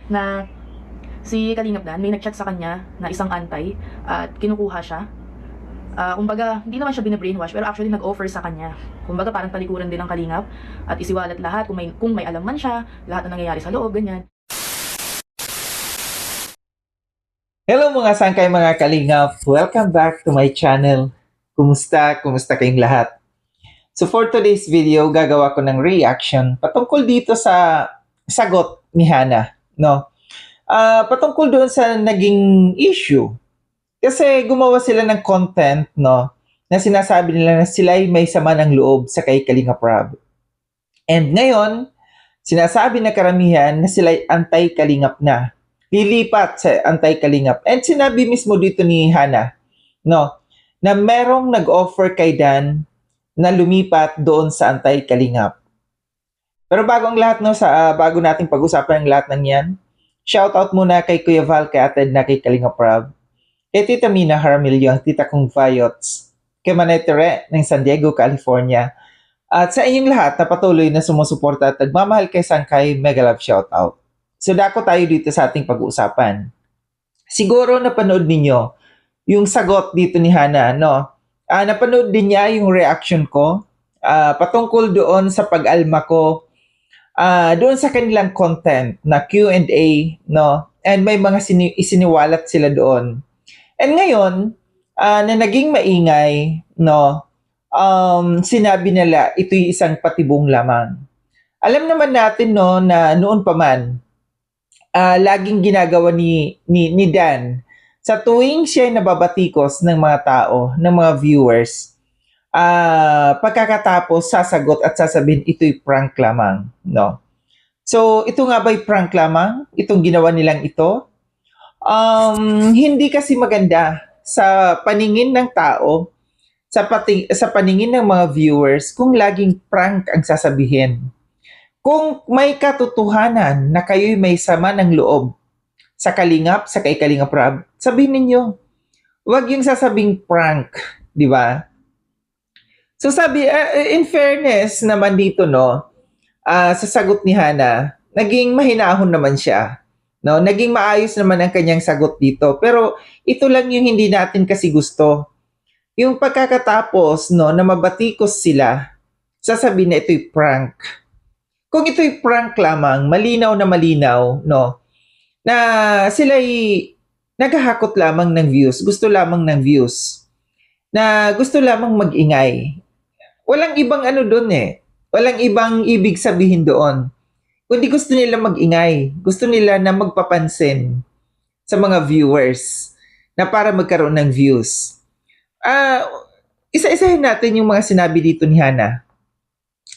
na si Kalingap Dan may nag-chat sa kanya na isang antay at kinukuha siya. Kumbaga, hindi naman siya binabrainwash pero actually nag-offer sa kanya. Kumbaga parang talikuran din ng Kalingap at isiwalat lahat kung may alam man siya, lahat ng nangyayari sa loob, ganyan. Hello mga sangkay mga kalingap! Welcome back to my channel. Kumusta? Kumusta kayong lahat? So for today's video, gagawa ko ng reaction patungkol dito sa sagot ni Hana. No? Patungkol doon sa naging issue. Kasi gumawa sila ng content no, na sinasabi nila na sila ay may sama ng loob sa kay Kalingap Rob. And ngayon, sinasabi na karamihan na sila ay anti-Kalingap na. Lilipat sa anti-Kalingap. And sinabi mismo dito ni Hana, no, na merong nag-offer kay Dan na lumipat doon sa anti-Kalingap. Pero bago ang lahat, no, bago nating pag-usapan ang lahat ng yan, shoutout muna kay Kuya Val, kay Ate na kay Kalingap Rob, kay Tita Mina Harmilio, ang tita kong Vayots, kay Manay Tere ng San Diego, California, at sa inyong lahat na patuloy na sumusuporta at nagmamahal kay Sangkay, mega love shoutout. So dako tayo dito sa ating pag-uusapan. Siguro napanood ninyo yung sagot dito ni Hana, no? Napanood din niya yung reaction ko patungkol doon sa pag-alma ko doon sa kanilang content na Q&A, no? And may mga isiniwalat sila doon. And ngayon, na naging maingay, no? Sinabi nila ito'y isang patibong lamang. Alam naman natin, no, na noon pa man, laging ginagawa ni Dan sa tuwing siya ay nababatikos ng mga tao, ng mga viewers, pagkakatapos sasagot at sasabihin ito'y prank lamang, no? So, ito nga ba'y prank lamang? Itong ginawa nilang ito? Hindi kasi maganda sa paningin ng tao, sa paningin ng mga viewers kung laging prank ang sasabihin. Kung may katotohanan na kayo'y may sama ng loob sa Kalingap, sa kay Kalingap Rob, sabihin ninyo. Huwag yung sasabing prank, di ba? So sabi, in fairness naman dito, no, sa sagot ni Hana, naging mahinahon naman siya. No? Naging maayos naman ang kanyang sagot dito. Pero ito lang yung hindi natin kasi gusto. Yung pagkakatapos, no, na mabatikos sila, sasabihin na ito'y prank. Kung ito'y prank lamang, malinaw na malinaw, no, na sila'y naghahakot lamang ng views, gusto lamang ng views, na gusto lamang mag-ingay. Walang ibang ano doon eh. Walang ibang ibig sabihin doon. Kundi gusto nila mag-ingay. Gusto nila na magpapansin sa mga viewers na para magkaroon ng views. Isa-isahin natin yung mga sinabi dito ni Hana.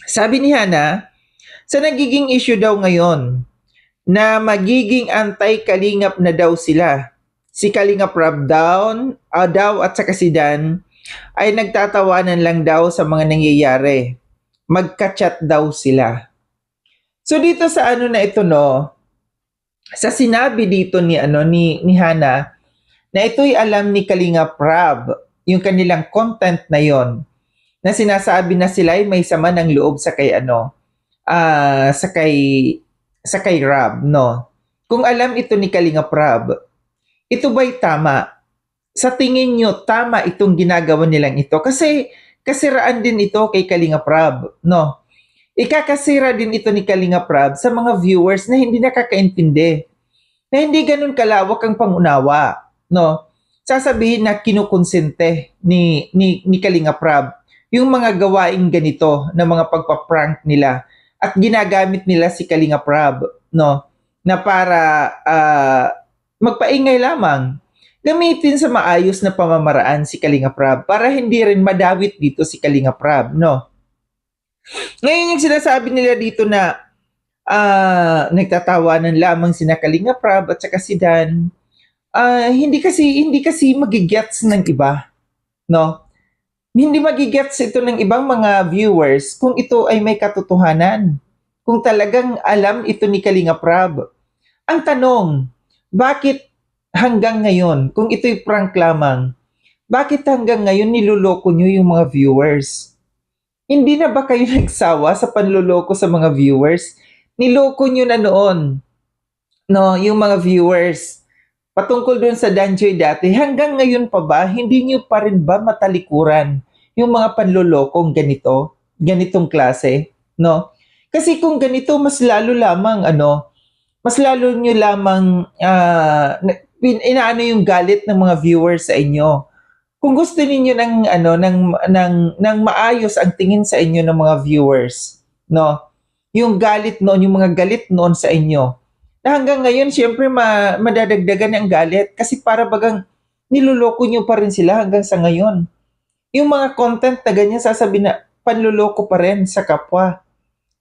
Sabi ni Hana, sa nagiging issue daw ngayon, na magiging anti-Kalingap na daw sila. Si Kalingap Rob daw at saka si Dan ay nagtatawanan lang daw sa mga nangyayari. Magka-chat daw sila. So dito sa ano na ito, no, sa sinabi dito ni Hana na ito'y alam ni Kalingap Rob, yung kanilang content na yon, na sinasabi na sila ay may sama ng loob sa kay sa kay Rob, no. Kung alam ito ni Kalingap Rob, ito ba'y tama? Sa tingin nyo, tama itong ginagawa nilang ito? Kasi kasiraan din ito kay Kalingap Rob, no? Ikakasira din ito ni Kalingap Rob sa mga viewers na hindi nakakaintindi, na hindi ganun kalawak ang pangunawa, no? Sasabihin na kinukonsente ni Kalingap Rob yung mga gawaing ganito na mga pagpa-prank nila at ginagamit nila si Kalingap Rob, no, na para magpaingay lamang. Gamitin sa maayos na pamamaraan si Kalingap Rob para hindi rin madawit dito si Kalingap Rob, no. Ngayon yung sinasabi nila dito na nagtatawanan lamang sina Kalingap Rob at saka si Dan, hindi kasi magigets ng iba, no. Hindi magigets ito ng ibang mga viewers kung ito ay may katotohanan. Kung talagang alam ito ni Kalingap Rob. Ang tanong, bakit hanggang ngayon, kung ito'y prank lamang, bakit hanggang ngayon niloloko nyo yung mga viewers? Hindi na ba kayo nagsawa sa panloloko sa mga viewers? Niloko nyo na noon. no, yung mga viewers, patungkol dun sa Danjoy dati, hanggang ngayon pa ba, hindi nyo pa rin ba matalikuran yung mga panlolokong ganitong klase, no? Kasi kung ganito, mas lalo lamang, mas lalo nyo lamang inaano yung galit ng mga viewers sa inyo. Kung gusto niyo ng maayos ang tingin sa inyo ng mga viewers, no? Yung galit noon, yung mga galit noon sa inyo. Na hanggang ngayon, syempre madadagdagan ang galit kasi para bagang niloloko nyo pa rin sila hanggang sa ngayon. Yung mga content na ganyan, sasabihin na panloloko pa rin sa kapwa,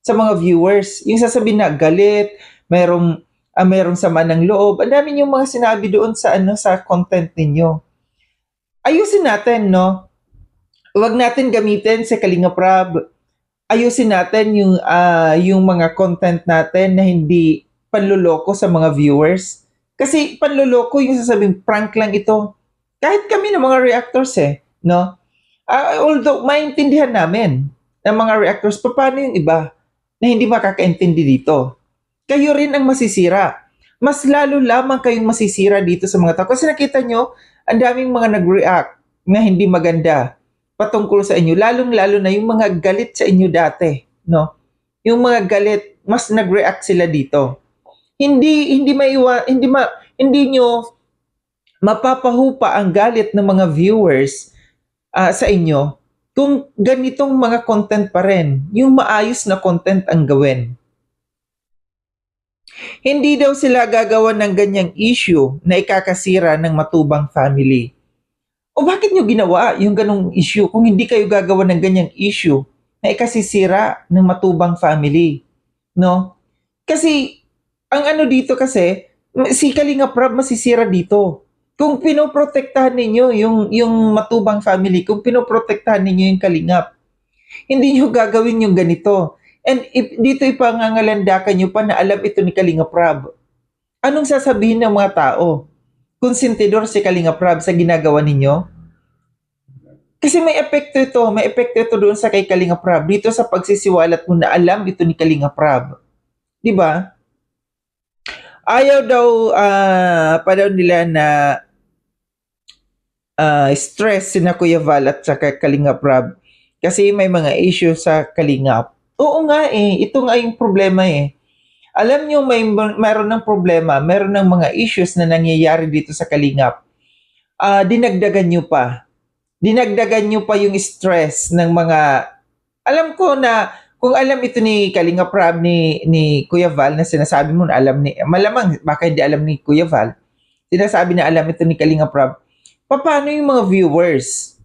sa mga viewers. Yung sasabihin na galit, merong sama ng loob. Ang dami yung mga sinabi doon sa content ninyo. Ayusin natin, no? Huwag natin gamitin sa Kalinga Prab. Ayusin natin yung mga content natin na hindi panloloko sa mga viewers. Kasi panloloko yung sasabing prank lang ito. Kahit kami ng mga reactors no? Although maintindihan namin ng mga reactors, paano yung iba na hindi makakaintindi dito? Kayo rin ang masisira. Mas lalo lamang kayong masisira dito sa mga tao. Kasi nakita nyo, ang daming mga nag-react na hindi maganda patungkol sa inyo. Lalong-lalo na yung mga galit sa inyo dati, no? Yung mga galit, mas nag-react sila dito. Hindi nyo mapapahupa ang galit ng mga viewers sa inyo kung ganitong mga content pa rin, yung maayos na content ang gawin. Hindi daw sila gagawa ng ganyang issue na ikakasira ng Matubang family. O bakit nyo ginawa yung ganong issue kung hindi kayo gagawa ng ganyang issue na ikasisira ng Matubang family? No? Kasi, ang dito kasi, si Kalinga Prab masisira dito. Kung pinoprotektahan ninyo yung Matubang family, kung pinoprotektahan ninyo yung Kalingap, hindi nyo gagawin yung ganito. And dito ipangangalandakan nyo pa na alam ito ni Kalinga Prab. Anong sasabihin ng mga tao? Konsentidor si Kalinga Prab sa ginagawa ninyo? Kasi may epekto ito doon sa kay Kalinga Prab, dito sa pagsisiwalat mo na alam ito ni Kalinga Prab. Di ba? Ayaw daw pa daw nila na stress sina Kuya Val at saka Kalinga Prab kasi may mga issue sa Kalingap. Oo nga ito nga yung problema Alam nyo mayroon ng problema, mayroon ng mga issues na nangyayari dito sa Kalingap. Dinagdagan nyo pa. Dinagdagan nyo pa yung stress ng mga, alam ko na kung alam ito ni Kalinga Prab ni Kuya Val na sinasabi mo na alam ni, malamang baka hindi alam ni Kuya Val, sinasabi na alam ito ni Kalinga Prab, paano yung mga viewers?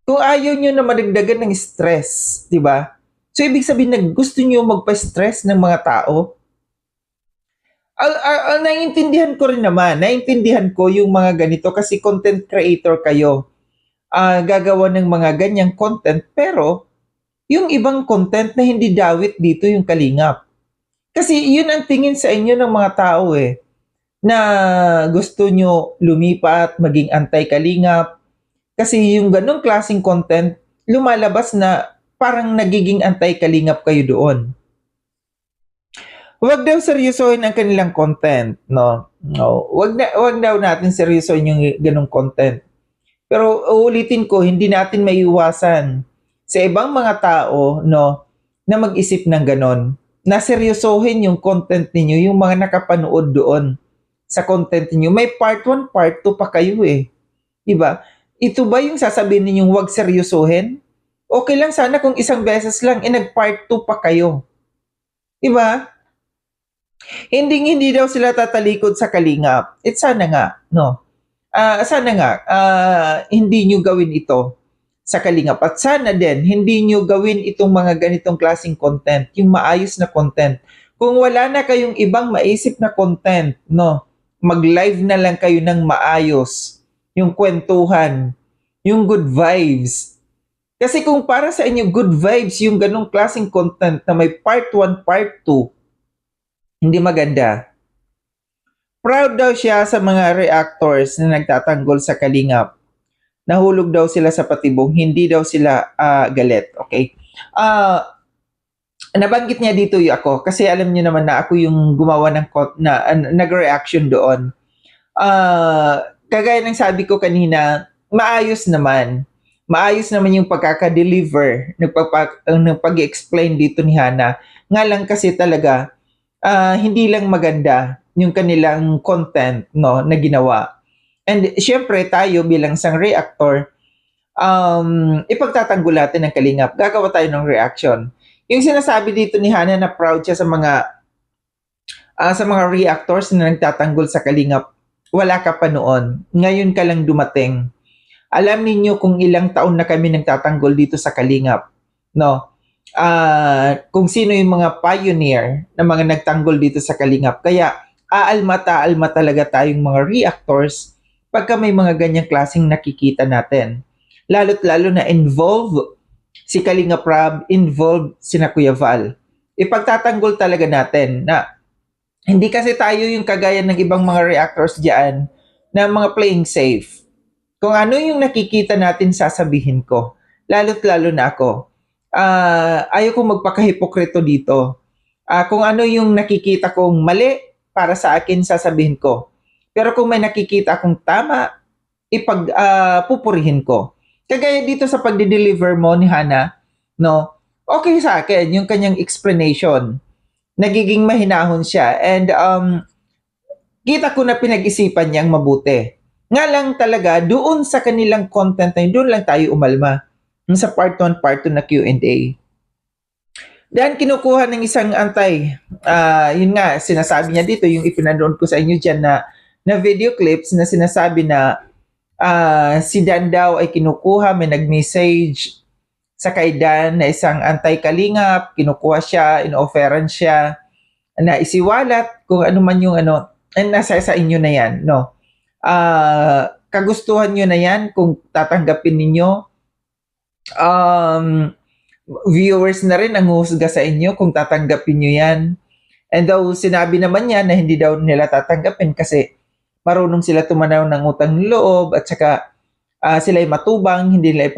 Kung ayaw nyo na madagdagan ng stress, di ba? So, ibig sabihin na gusto nyo magpa-stress ng mga tao? Naiintindihan ko rin naman. Naiintindihan ko yung mga ganito kasi content creator kayo. Gagawa ng mga ganyang content. Pero, yung ibang content na hindi dawit dito yung Kalingap. Kasi yun ang tingin sa inyo ng mga tao na gusto nyo lumipat, maging anti-Kalingap. Kasi yung ganong klaseng content, lumalabas na parang nagiging anti-Kalingap kayo doon. Huwag daw seryosohin ang kanilang content, no? No, wag daw natin seryosohin yung ganong content. Pero uulitin ko, hindi natin maiiwasan sa ibang mga tao, no, na mag-isip ng ganon. Na seryosohin yung content ninyo, yung mga nakapanood doon sa content niyo. May part 1, part 2 pa kayo Diba? Ito ba yung sasabihin ninyong huwag seryosohin? Okay lang sana kung isang beses lang, nag-part 2 pa kayo. Diba? Hindi daw sila tatalikod sa Kalingap. Sana nga, no? Sana nga, hindi nyo gawin ito sa Kalingap. At sana din, hindi nyo gawin itong mga ganitong klaseng content, yung maayos na content. Kung wala na kayong ibang maisip na content, no? Mag-live na lang kayo ng maayos. Yung kwentuhan, yung good vibes. Kasi kung para sa inyo good vibes yung ganong klaseng content na may part 1, part 2, hindi maganda. Proud daw siya sa mga reactors na nagtatanggol sa Kalingap. Nahulog daw sila sa patibong, hindi daw sila galit. Okay? nabanggit niya dito yung ako kasi alam niyo naman na ako yung gumawa ng nag-reaction doon. Kagaya ng sabi ko kanina, maayos naman. Maayos naman yung pagkaka-deliver ng pag-explain dito ni Hana. Nga lang kasi talaga, hindi lang maganda yung kanilang content no, na ginawa. And syempre tayo bilang isang reactor, ipagtatanggol natin ng kalingap. Gagawa tayo ng reaction. Yung sinasabi dito ni Hana na proud siya sa mga reactors na nagtatanggol sa kalingap, wala ka pa noon. Ngayon ka lang dumating. Alam niyo kung ilang taon na kami nagtatanggol dito sa kalingap, no? Kung sino yung mga pioneer na mga nagtanggol dito sa kalingap. Kaya aalma talaga tayong mga reactors pagka may mga ganyang klaseng nakikita natin. Lalo't lalo na involved si Kalinga Prab, involved si Kuya Val. Ipagtatanggol talaga natin na hindi kasi tayo yung kagaya ng ibang mga reactors diyan na mga playing safe. Kung ano yung nakikita natin, sasabihin ko. Lalo't lalo na ako. Ayaw kong magpakahipokrito dito. Kung ano yung nakikita kong mali, para sa akin, sasabihin ko. Pero kung may nakikita akong tama, pupurihin ko. Kagaya dito sa pagdi-deliver mo ni Hana, no? Okay sa akin yung kanyang explanation. Nagiging mahinahon siya and kita ko na pinag-isipan niyang mabuti. Nga lang talaga, doon sa kanilang content na yun, doon lang tayo umalma. Sa part 1, part 2 na Q&A. Then kinukuha ng isang yun nga, sinasabi niya dito, yung ipinanood ko sa inyo dyan na video clips na sinasabi na si Dan daw ay kinukuha, may nag-message sa kay Dan na isang anti-kalingap, kinukuha siya, in-offeran siya, na isiwalat kung ano man yung nasa sa inyo na yan, no? Kagustuhan nyo na yan kung tatanggapin ninyo. Viewers na rin ang husga sa inyo kung tatanggapin nyo yan. And though sinabi naman niya na hindi daw nila tatanggapin kasi marunong sila tumanaw ng utang loob at saka sila ay matubang, hindi nila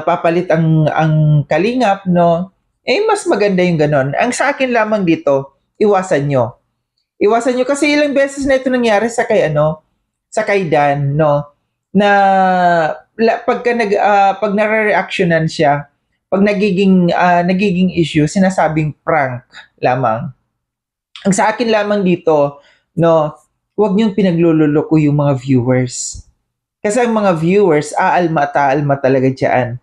papalit ang kalingap, no? Mas maganda yung ganon. Ang sa akin lamang dito, iwasan nyo. Iwasan nyo kasi ilang beses na ito nangyari sa kay Dan, no? Na pag nare-reactionan siya, pag nagiging issue, sinasabing prank lamang. Ang sa akin lamang dito, no, huwag niyong pinaglululoko yung mga viewers. Kasi ang mga viewers, aalma talaga dyan.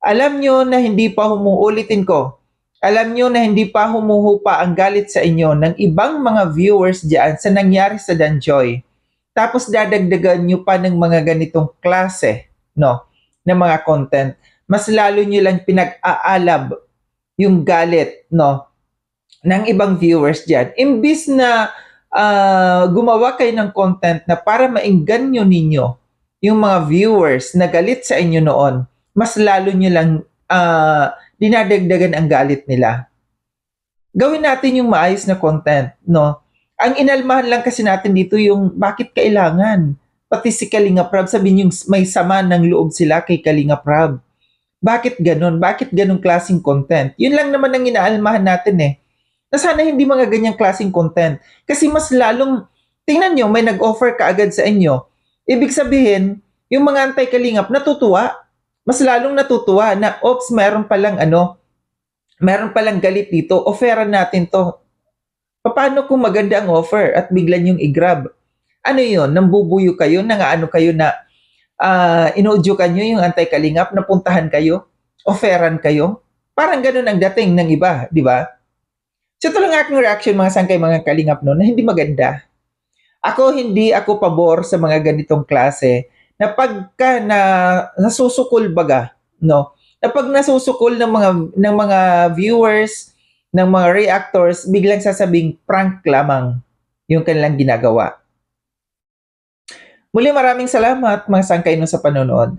Alam nyo na hindi pa ulitin ko, alam nyo na hindi pa humuhupa ang galit sa inyo ng ibang mga viewers dyan sa nangyari sa Danjoy. Tapos dadagdagan nyo pa ng mga ganitong klase, no, ng mga content. Mas lalo nyo lang pinag-aalab yung galit, no, ng ibang viewers dyan. Imbis na gumawa kayo ng content na para maingganyo ninyo yung mga viewers na galit sa inyo noon, mas lalo nyo lang dinadagdagan ang galit nila. Gawin natin yung maayos na content, no? Ang inalmahan lang kasi natin dito yung bakit kailangan. Pati si Kalinga Prab, sabihin yung may sama ng loob sila kay Kalinga Prab. Bakit ganun? Bakit ganung klaseng content? Yun lang naman ang inaalmahan natin eh. Na sana hindi mga ganyang klaseng content. Kasi mas lalong, tingnan nyo, may nag-offer kaagad sa inyo. Ibig sabihin, yung mga anti-kalingap natutuwa. Mas lalong natutuwa na, oops, meron palang galit dito, offeran natin to. Paano kung maganda ang offer at biglan yung i-grab? Ano yun? Nambubuyo kayo, nangaano kayo na inuudyokan nyo yung anti-kalingap, napuntahan kayo, offeran kayo? Parang ganun ang dating ng iba, di ba? So ito lang aking reaction mga sangkay mga kalingap no, na hindi maganda. Hindi ako pabor sa mga ganitong klase na pagka nasusukol baga, no? Na pag nasusukol ng mga viewers, ng mga reactors, biglang sasabing prank lamang yung kanilang ginagawa. Muli maraming salamat mga sangkay no sa panonood.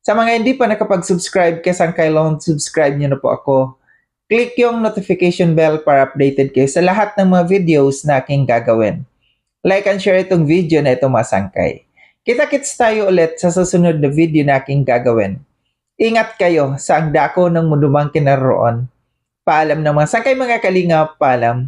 Sa mga hindi pa nakapag-subscribe kay Sangkay Long, subscribe nyo na po ako. Click yung notification bell para updated kayo sa lahat ng mga videos na aking gagawin. Like and share itong video na ito mga sangkay. Kita-kits tayo ulit sa susunod na video na aking gagawin. Ingat kayo sa ang dako ng mundumang kinaroon. Paalam naman. Saan kayo mga kalingap? Paalam.